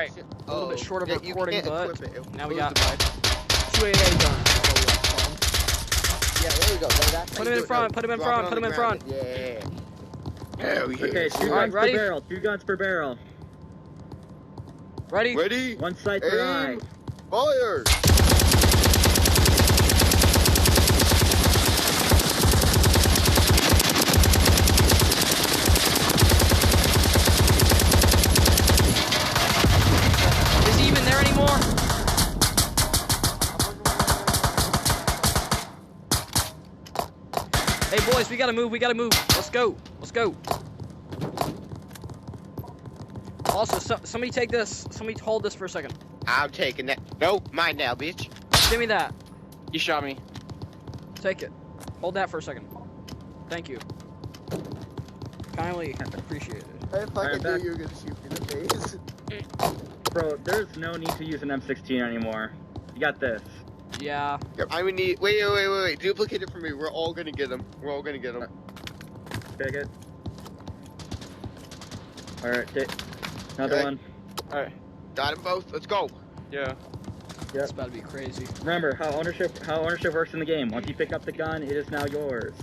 A little bit short of recording, but now we got 2 AA guns. Yeah, there we go. Put him in front, put him in front, put him in front. Yeah. Hell yeah. Okay, 2 guns per barrel. 2 guns per barrel. Ready? Ready? 1 sight per eye. Fire! Is he even there anymore? Hey boys, we gotta move, we gotta move. Let's go, let's go. Also, somebody take this, somebody hold this for a second. I'm taking that. No, mine now, bitch. Give me that. You shot me. Take it. Hold that for a second. Thank you. Kindly appreciate it. I fucking knew you were gonna shoot me in the face. Bro, there's no need to use an M16 anymore. You got this. Yeah. Yep. I would need. Wait. Duplicate it for me. We're all gonna get them. We're all gonna get them. Take it. Alright, take another one. Alright. Got them both. Let's go. Yeah. Yep. It's about to be crazy. Remember how ownership works in the game. Once you pick up the gun, it is now yours.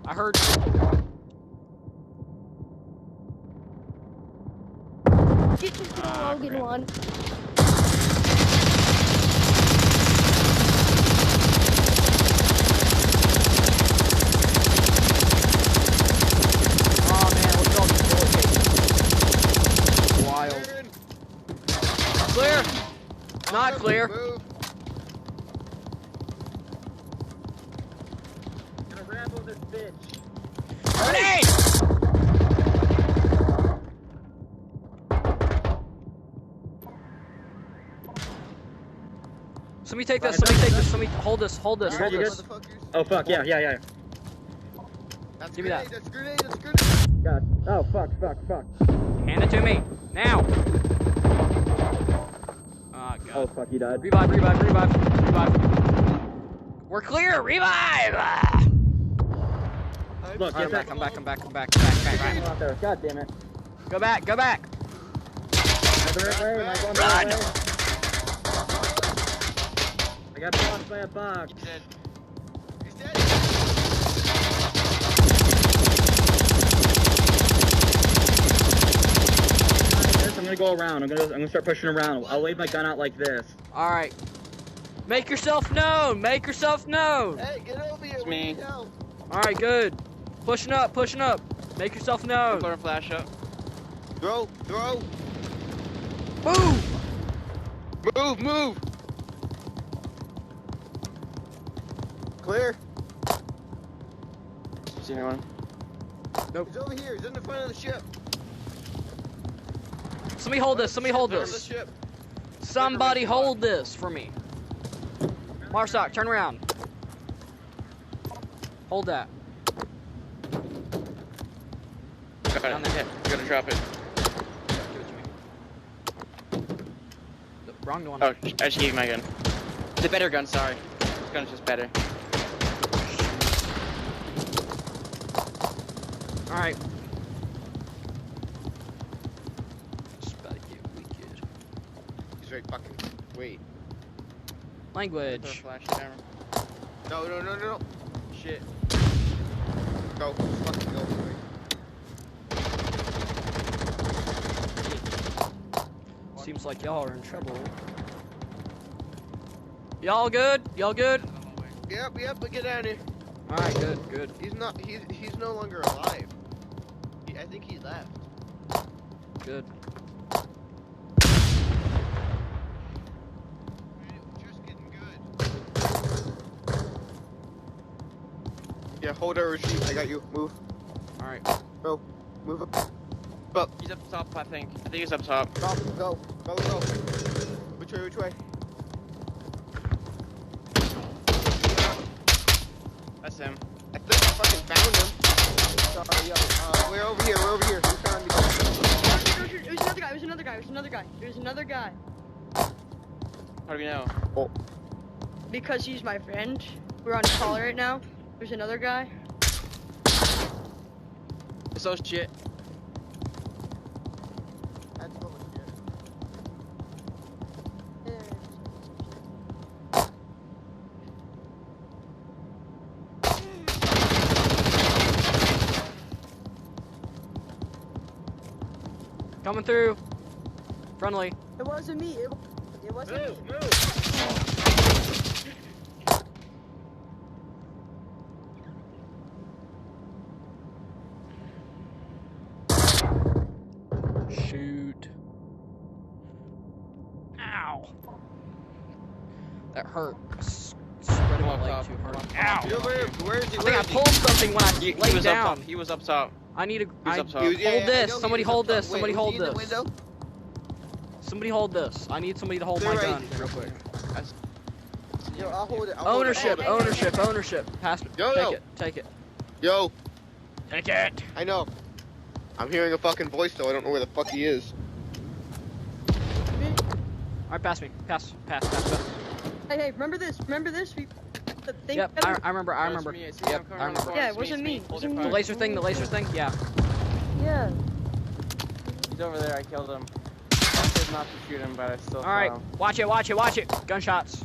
I heard. Get to the Logan one. Oh man, look at all these bullet cases. Wild. Clear. Not clear. Move. Gonna rambo this bitch. Grenade! Somebody take this, somebody take this, somebody hold this, hold this, hold this. Oh fuck, yeah. That's Give me that. That's grenade. God. Oh fuck. Hand it to me, now! Oh god. Oh fuck, he died. Revive. We're clear, revive! Look, Alright, get that. come back. Out there. God damn it. Go back. Another way, am I going the right way? I got blocked by a box. He's dead. He's dead. I'm gonna go around. I'm gonna start pushing around. I'll wave my gun out like this. Alright. Make yourself known! Make yourself known! Hey, get over here. It's me. Alright, good. Pushing up. Make yourself known. Put a flash up. Throw. Move! Move. Clear. See anyone? Nope. He's over here. He's in the front of the ship. Somebody hold this. Somebody hold Front of the this. ship. Somebody hold this for me. Marsock, turn around. Hold that. Got Down it. there. Yeah, you gotta drop it. Give it to me. The wrong one. Oh, I just gave you my gun. The better gun, sorry. This gun's just better. Alright. It's about to get wicked. He's right fucking. Wait. Put a Language. flash camera. No. Shit. Go. Fucking go. Seems like y'all are in trouble. Y'all good? Y'all good? Yep. But get out of here. Alright, good. He's not. He's no longer alive. I think he left. Good. Just getting good. Yeah, hold our retreat. I got you. Move. Alright. Go. Move up. Up. He's up top, I think. I think he's up top. Go. Which way? That's him. I think I fucking found him. Sorry, yo. We're over here. We found you. It was another guy. How do we know? Oh. Because he's my friend. We're on call right now. There's another guy. Associate. That's full of shit. Coming through. Friendly. It wasn't me. It wasn't me. Shoot. Ow. That hurt. Spread my leg too hard. Ow. He's over here. Where is he? I think I pulled something when I He laid was down. up top. He was up top. I need to. He's I up top. hold Yeah, I this. know he Somebody was hold up top. this. Somebody Wait, hold was he in the this. window? Somebody hold this. I need somebody to hold They're my right. gun real quick. Yo, I'll hold it. I'll hold it. Ownership. Ownership. Ownership. Pass me. Yo, Take yo. it. Take it. Yo, Take it. I know. I'm hearing a fucking voice though. I don't know where the fuck he is. All right, pass me. Pass. Pass. Pass. Pass. Hey, remember this? Remember this? The thing. Yep. I remember. I remember. Yep. I remember. Yeah, it wasn't me. Hold Wasn't your The me. fire. laser thing. The laser thing. Yeah. Yeah. He's over there. I killed him. I said not to shoot him, but I still. All right. Watch it. Watch it. Watch it. Gunshots.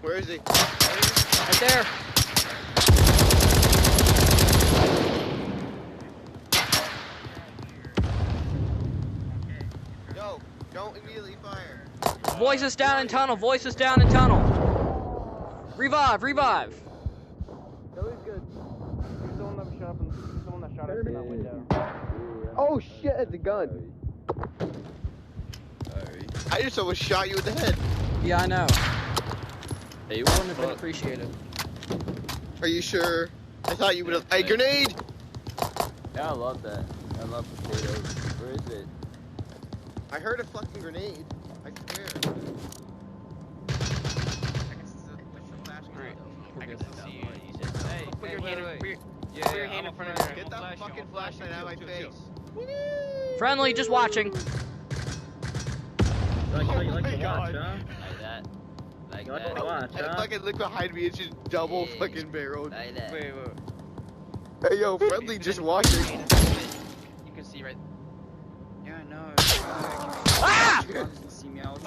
Where is he? Right there. Yo, don't immediately fire. Voices down in tunnel. Voices down in tunnel. Revive. Revive. That was good. He's the one that shot up. He's the one that shot us in that window. Oh shit, it's a gun. I just almost shot you in the head. Yeah, I know. Hey, Wouldn't have been appreciated. Are you sure? I thought you would have. Hey, grenade! Yeah, I love that. I love potatoes. Where is it? I heard a fucking grenade. I swear. I can still see you. Hey, put your hand in front of your Get that fucking flashlight out of my face. Friendly. Just watching. Like, Oh you like my to watch, God. huh? Like that. Like You like that. to watch, I huh? fucking look behind me, it's just double Yeah. fucking barreled. Like that. Wait. Hey yo, friendly just watching. You can see right. Yeah, I know. Ah! You guys can see me out.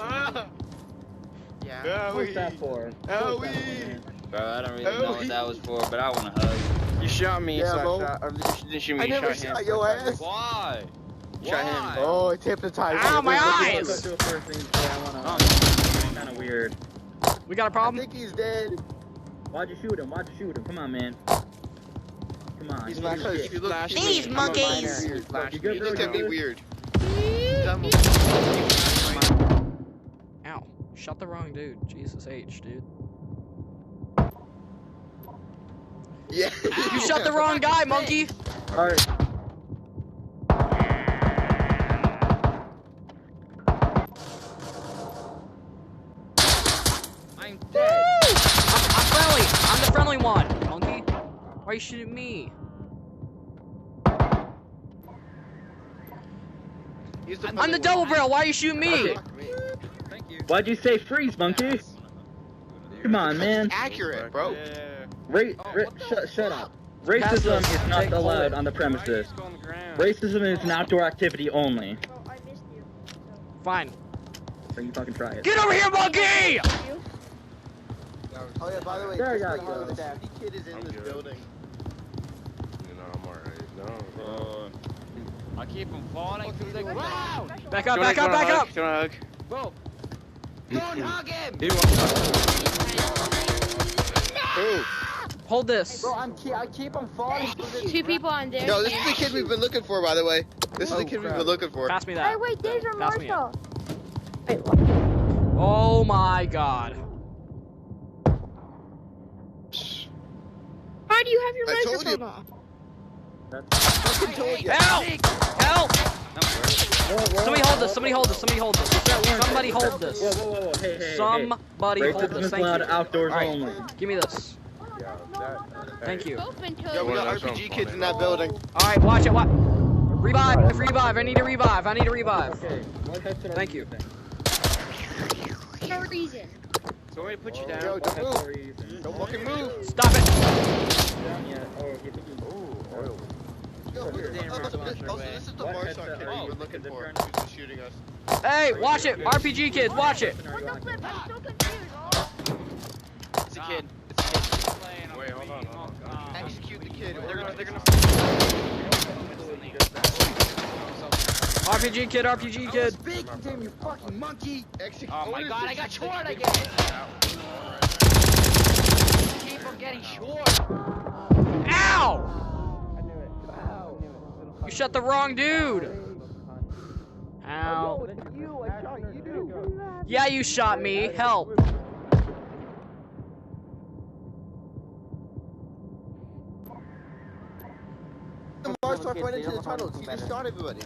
Yeah. What's that for? Owie! Bro, I don't really know what that was for, but I want to hug. You shot me, Yeah, so Mo. I shot. Or you didn't shoot me. I You never shot him. shot your ass. Why? Shot him. Why? Oh, it's hypnotized. Ow, my Let's eyes! go to a first thing before I wanna. Kind of weird. We got a I problem. think he's dead. Why'd you shoot him? Why'd you shoot him? Come on, man. Come on. He's you flashing. do Because shit. he looked- Flashing These me. I'm a monkeys. minor. He flashed You me. good, He bro? looked at me Good? weird. Ow. Shot the wrong dude. Jesus H, dude. Yeah. You shot the wrong guy, monkey. Alright. I'm dead. I'm friendly. I'm the friendly one, monkey. Why are you shooting me? He's the I'm the double barrel. Why are you shooting me? Okay. Thank you. Why'd you say freeze, monkey? Come on, man. Accurate, bro. Ra shut up. Racism is not Take allowed hold. on the Why are you premises. just going on the ground? Racism is an outdoor activity only. Oh, I missed you. Fine. So you fucking try it. Get over here, monkey! Oh yeah, by the way, There just you so you know, go. the shitty kid is in this building. You know, I'm alright. No. I keep them falling through the ground. Back up, back up, back up! Do you want a hug? Bro, don't hug him. Do you want a hug? Who? Hold this. I keep them falling through the Two people on there. No, this is the kid we've been looking for, by the way. This is the kid we've been looking for. Pass me that. Hey, wait, there's our Pass me it. Marshall. Wait, what? Oh my god. Why do you have your I told you. microphone off? Fucking told you. Help! Help! Whoa, whoa, Somebody hold this. Somebody hold this. Somebody hold this. Somebody hold this. Whoa, whoa, whoa, hey, hey, Somebody hey. hold Racism this. is Thank allowed you. outdoors All right. only. Give me this. Thank you. Open to Yo, we got Well, that RPG sounds kids funny. in that building. All right, watch it. Revive. Revive. I need a revive. I need a revive. Okay, what types of Thank you. no reason. So I'm gonna put you down. Yo, Don't move. move. Don't fucking move. Stop it! Down yet. Oh, you think you... Ooh, oil. Yo, Damn, also, right, this is the What bar headset shot kid are you we've been looking using? for. Different? Who's just shooting us? Hey, watch it! RPG kids, watch it! What the flip? I'm so confused. Oh. It's a kid. It's a kid. Wait, hold on. Execute the kid. They're gonna. RPG kid, RPG kid. Speaking to him, you fucking monkey! Execute. Oh my god, I got short again! Keep on getting short! Ow! I knew it. Ow. You shot the wrong dude! Oh, Ow. it's you. I shot you. Yeah, you shot me. Help. The bar shot went into the tunnels. He just shot everybody.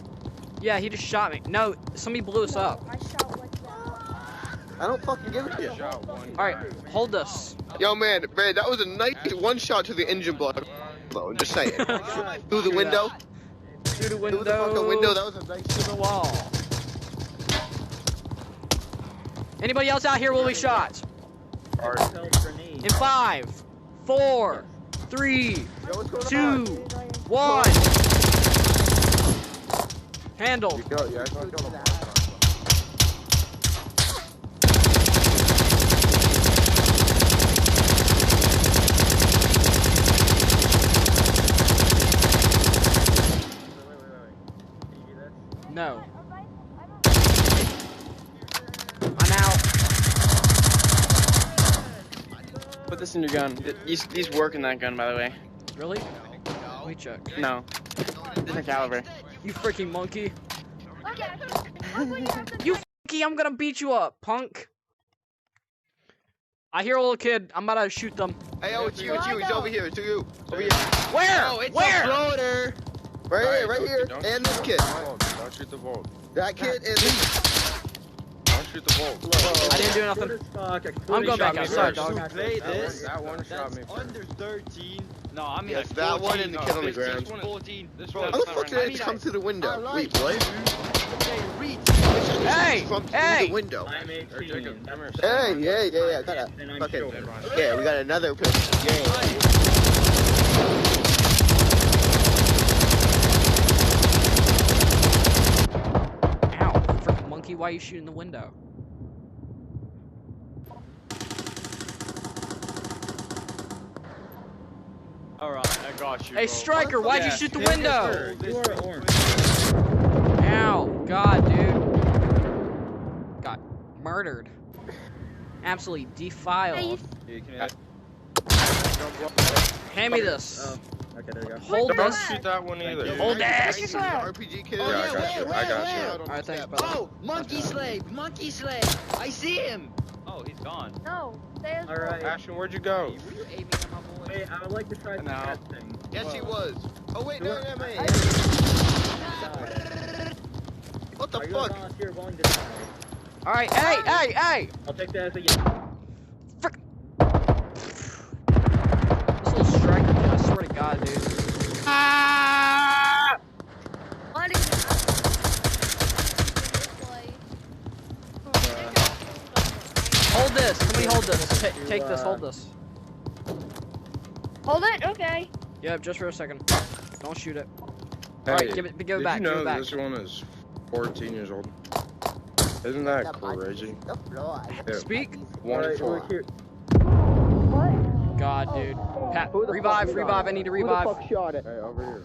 Yeah, he just shot me. No, somebody blew us up. I shot like that. I don't fucking give a shit. Shot one. Alright, hold this. Yo, man, that was a nice one shot to the engine block. Bro, just saying. Through the window. Through the Through the fucking window. That was a nice To the wall. Anybody else out here will be shot? Grenade. In 5, 4, 3, Yo, what's going 2, on? 1. Handled. You guys want to kill the No. I'm out. Put this in your gun. He's working that gun, by the way. Really? Let me check. No. Different caliber. You freaking monkey. Okay. I'll put you after You monkey, I'm gonna beat you up, punk. I hear a little kid. I'm about to shoot them. Hey, yo, it's you. It's you. He's over here. It's you. Over here. Where? Oh, it's Where? a floater. Right here. Don't And this shoot kid. the vault. Don't shoot the vault. That kid and this. Don't shoot the vault. I didn't do nothing. I'm going back outside, dog. Play this. That one shot me first. Under 13. No, I mean Yes, like that 14, one and the kid on the ground. 14. This Bro, one. How the fuck did it come through the window? Wait, what? Hey, From through hey. the window. I'm 18. Jacob, come here. Hey, yeah. Got And a I'm fucking. short. Yeah, we got another person. Yeah. Ow, freaking monkey, why are you shooting the window? Alright, I got you. Hey, bro. Striker, why'd you Yeah, shoot the take window? this, You are orange. Ow, God, dude. Got murdered. Absolutely defiled. Hey, can I- Hand me this. Oh, okay, there you go. Hold Don't this. shoot that one either. Hold that. RPG kid. Yeah, I got you. I got you. Alright, thanks, brother. Oh, monkey slave! Monkey slave! I see him! Oh, he's gone. No. There's Alright. Ashton, where'd you go? Were you aiming at my boy? Wait, I would like to try some No. testing. Yes, he was. Oh wait, no, man. What the Are you a fuck? volunteer willing to die? Alright, hey! I'll take that as a yes. This little striker, I swear to God, dude. Ah! What is it? Hold this. Somebody hold this. Take this. Hold this. Hold it? Okay. Yeah, just for a second. Don't shoot it. Hey, Alright, give it back. Did you know Give it back. this one is 14 years old? Isn't that crazy? Yeah. Speak. 1 Alright, to 4. over here. What? God, dude. Pat, revive. I need to revive. Who the fuck shot it? Hey, over here.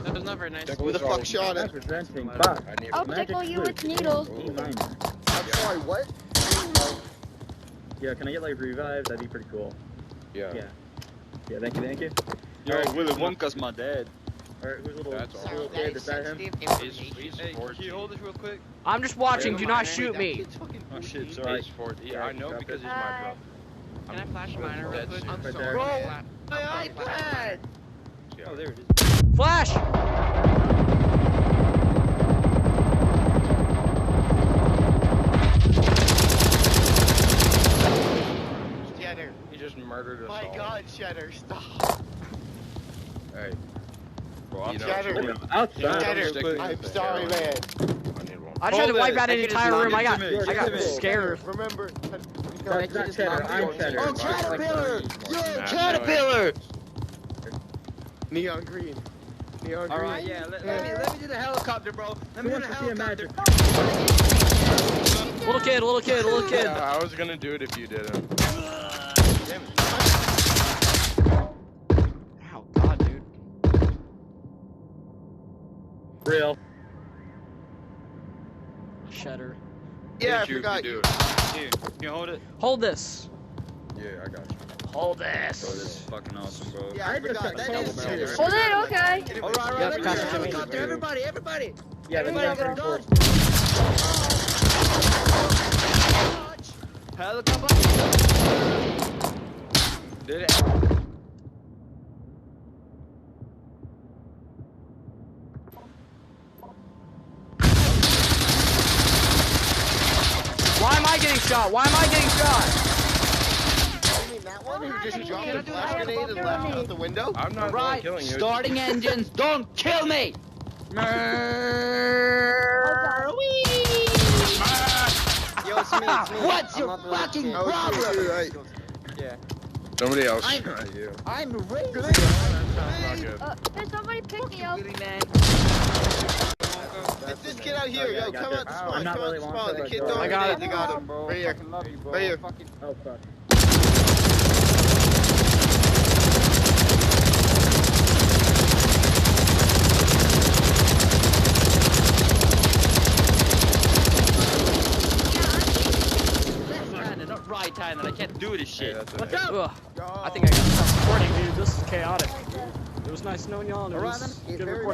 That was not very nice. Who the fuck shot it? Representing Fox. I need I'll Magic tickle you Flute. with needles. E minor. I'm sorry, what? Yeah, can I get like revived? That'd be pretty cool. Yeah. Yeah. Yeah, thank you. Yo, Alright, Willy Wonka's my dad. Alright, who's little, That's all. little kid? Is that him? He's Hey, 14. can you hold this real quick? I'm just watching. Do not shoot me. Oh shit, He's sorry. 14. Yeah, I know because he's my brother. Can I flash a miner real quick? I'm Right sorry. there. Bro, My iPad! Oh, there it is. Flash. Cheddar. He just murdered us My all. God, Cheddar, stop. Hey. Bro, I'm You know, Cheddar. Outside. Cheddar, stick me I'm with the sorry, arrow. man. I need one. I tried to Hold wipe it. out an Take it as entire long room. as I you got can. I got Give it. scared. Remember, That's not cheddar, I'm cheddar. Oh, caterpillar! Yo, caterpillar! Neon green. Neon green. Alright, yeah, let me do the helicopter, bro. Let me Who do the wants to see a helicopter. magic? Little kid, little kid, little kid. Yeah, I was gonna do it if you didn't. Damn it. Oh God, dude. Real. Cheddar. Yeah, I You forgot. do it. Here, you hold it. Hold this. Yeah, I got you. Hold Bro, this this. is fucking awesome, bro. Yeah, I I just forgot. got That is so cheddar. Hold it, okay. Alright, Yep, let me do pass the it to me. helicopter. Everybody. Yeah, the Everybody neon get a green. dodge. Helicopter. Did it? Why am I getting shot? Why am I getting shot? You mean that one who just Can dropped I a do flash the grenade and left helicopter? out the window? I'm not Right, killing you. starting engines. Don't kill me. Yo, it's me, it's me. What's I'm your not the fucking kid. Oh, it's problem? you, right. Yeah. Somebody else I'm- shot you. I'm ready. That sounds not good. Hey, somebody pick me up. Willie, man. Get this kid out here, yeah, I yo, got come this. out the I'm spawn, not come out really the wanted, spawn. The but kid go throwing I got grenades, it. I got him. Bro, Right here. fucking love you, bro. Right here. Fucking Oh, fuck. Left-handed, not right-handed. I can't do this Hey, shit. that's What's it. up? Ugh. I think I got to stop recording, dude. This is chaotic. It was nice knowing y'all, and it Alright, was then. good Very recording.